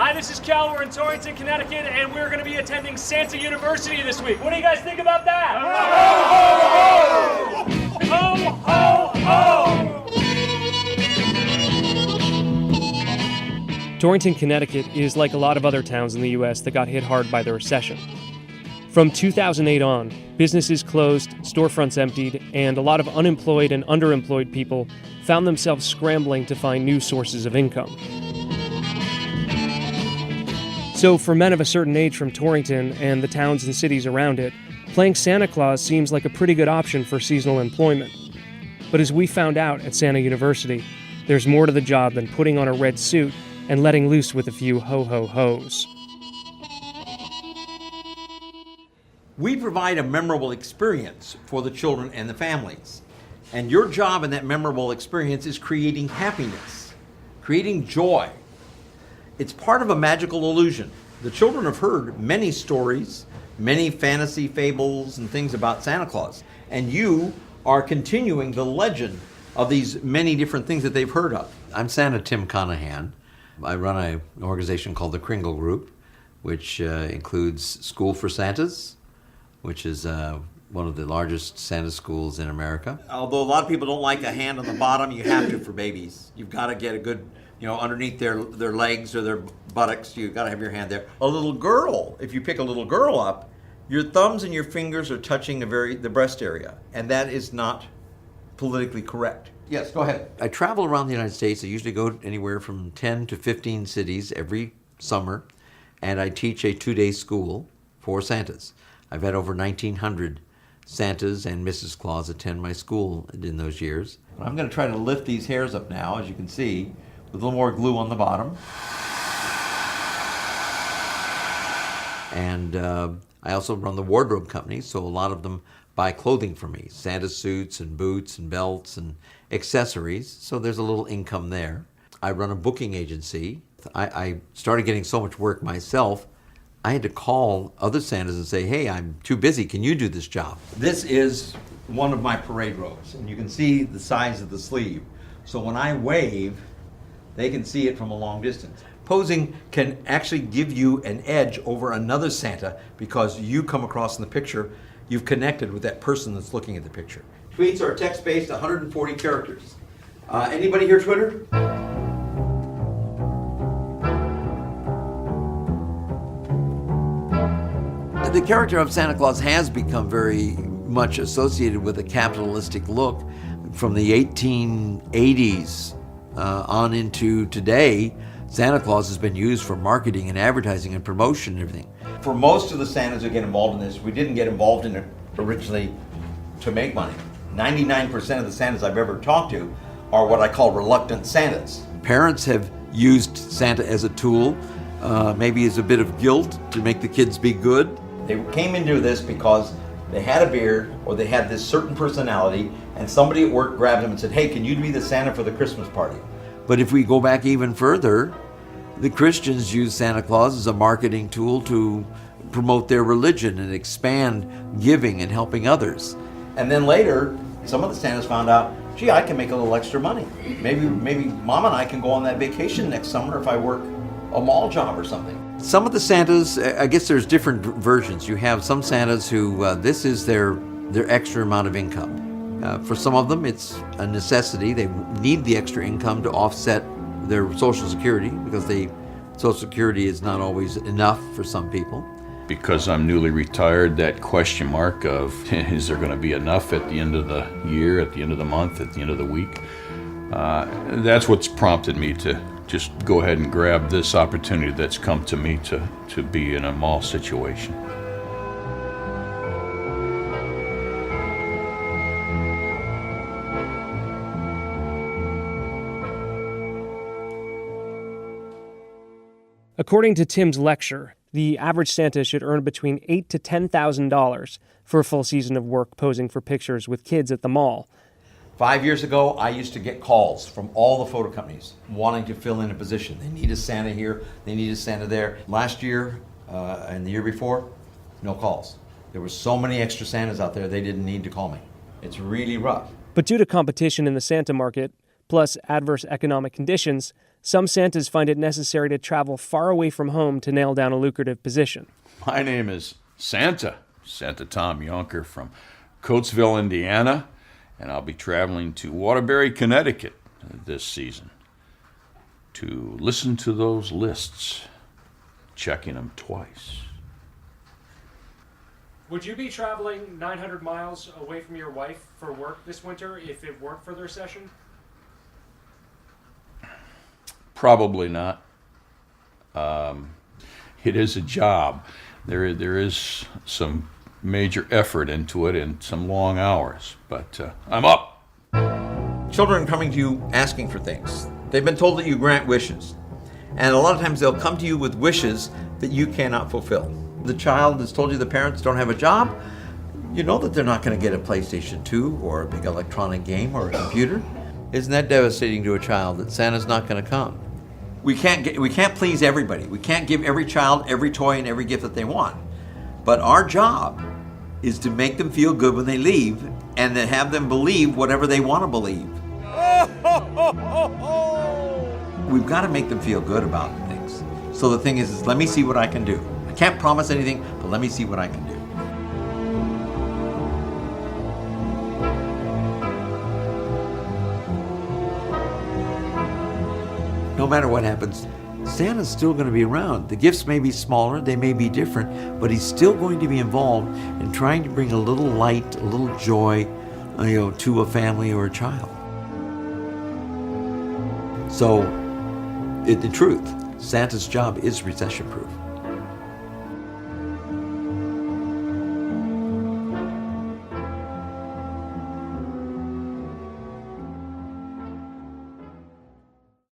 Hi, this is Cal. We're in Torrington, Connecticut, and we're going to be attending Santa University this week. What do you guys think about that? Ho, ho, ho! Ho, ho! Torrington, Connecticut is like a lot of other towns in the U.S. that got hit hard by the recession. From 2008 on, businesses closed, storefronts emptied, and a lot of unemployed and underemployed people found themselves scrambling to find new sources of income. So for men of a certain age from Torrington and the towns and cities around it, playing Santa Claus seems like a pretty good option for seasonal employment. But as we found out at Santa University, there's more to the job than putting on a red suit and letting loose with a few ho-ho-hos. We provide a memorable experience for the children and the families. And your job in that memorable experience is creating happiness, creating joy. It's part of a magical illusion. The children have heard many stories, many fantasy fables and things about Santa Claus. And you are continuing the legend of these many different things that they've heard of. I'm Santa Tim Conahan. I run an organization called the Kringle Group, which includes School for Santas, which is one of the largest Santa schools in America. Although a lot of people don't like a hand on the bottom, you have to for babies. You've got to get a good, underneath their legs or their buttocks, you've got to have your hand there. A little girl, if you pick a little girl up, your thumbs and your fingers are touching the breast area, and that is not politically correct. Yes, go ahead. I travel around the United States. I usually go anywhere from 10 to 15 cities every summer, and I teach a 2-day school for Santas. I've had over 1,900 Santas and Mrs. Claus attend my school in those years. I'm going to try to lift these hairs up now, as you can see, with a little more glue on the bottom. And I also run the wardrobe company, so a lot of them buy clothing from me, Santa suits and boots and belts and accessories, so there's a little income there. I run a booking agency. I started getting so much work myself, I had to call other Santas and say, hey, I'm too busy, can you do this job? This is one of my parade robes, and you can see the size of the sleeve. So when I wave, they can see it from a long distance. Posing can actually give you an edge over another Santa because you come across in the picture, you've connected with that person that's looking at the picture. Tweets are text-based, 140 characters. Anybody here Twitter? The character of Santa Claus has become very much associated with a capitalistic look. From the 1880s on into today, Santa Claus has been used for marketing and advertising and promotion and everything. For most of the Santas who get involved in this, we didn't get involved in it originally to make money. 99% of the Santas I've ever talked to are what I call reluctant Santas. Parents have used Santa as a tool, maybe as a bit of guilt to make the kids be good. They came into this because they had a beard or they had this certain personality, and somebody at work grabbed them and said, hey, can you be the Santa for the Christmas party? But if we go back even further, the Christians use Santa Claus as a marketing tool to promote their religion and expand giving and helping others. And then later, some of the Santas found out, gee, I can make a little extra money. Maybe Mom and I can go on that vacation next summer if I work a mall job or something. Some of the Santas, I guess there's different versions. You have some Santas who, this is their extra amount of income. For some of them, it's a necessity. They need the extra income to offset their Social Security because Social Security is not always enough for some people. Because I'm newly retired, that question mark of is there going to be enough at the end of the year, at the end of the month, at the end of the week? That's what's prompted me to just go ahead and grab this opportunity that's come to me to be in a mall situation. According to Tim's lecture, the average Santa should earn between $8,000 to $10,000 for a full season of work posing for pictures with kids at the mall. 5 years ago, I used to get calls from all the photo companies wanting to fill in a position. They need a Santa here, they need a Santa there. Last year and the year before, no calls. There were so many extra Santas out there, they didn't need to call me. It's really rough. But due to competition in the Santa market, plus adverse economic conditions, Some Santas find it necessary to travel far away from home to nail down a lucrative position. My name is Santa Tom Yonker from Coatesville, Indiana, and I'll be traveling to Waterbury, Connecticut this season to listen to those lists, checking them twice. Would you be traveling 900 miles away from your wife for work this winter if it weren't for their session? Probably not. It is a job. There is some major effort into it and some long hours, but I'm up. Children coming to you asking for things. They've been told that you grant wishes. And a lot of times they'll come to you with wishes that you cannot fulfill. The child has told you the parents don't have a job. You know that they're not going to get a PlayStation 2 or a big electronic game or a computer. Isn't that devastating to a child that Santa's not going to come? We can't please everybody. We can't give every child every toy and every gift that they want. But our job is to make them feel good when they leave and to have them believe whatever they want to believe. We've got to make them feel good about things. So the thing is let me see what I can do. I can't promise anything, but let me see what I can do. No matter what happens, Santa's still going to be around. The gifts may be smaller, they may be different, but he's still going to be involved in trying to bring a little light, a little joy, to a family or a child. So, in truth, Santa's job is recession-proof.